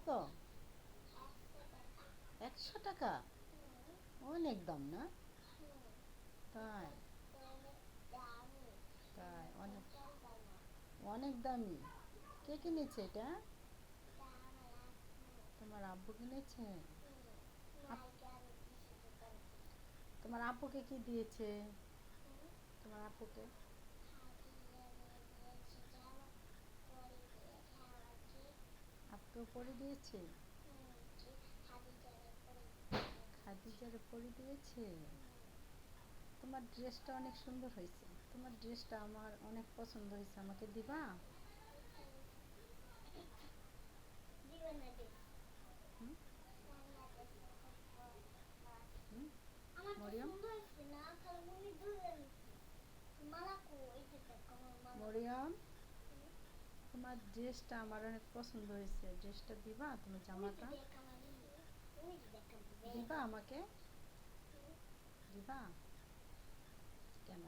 কত? 100 টাকা? অনেক দাম না? তাই? তাই অনেক অনেক দামি। কে কিনেছে এটা? তোমার আব্বু কিনেছে? তোমার আব্বুকে কি দিয়েছে? তোমার আব্বুকে আব্বু পরে দিয়েছে? খাদিজারে পরে দিয়েছে? তোমার ড্রেসটা অনেক সুন্দর হয়েছে। তোমার ড্রেসটা আমার অনেক পছন্দ হয়েছে, আমাকে দিবা? হুম? হুম? মরিয়ম, মরিয়ম, তোমার ড্রেসটা আমার অনেক পছন্দ হয়েছে, ড্রেসটা দিবা? তোমার জামাটা দিবা আমাকে? দিবা? কেন?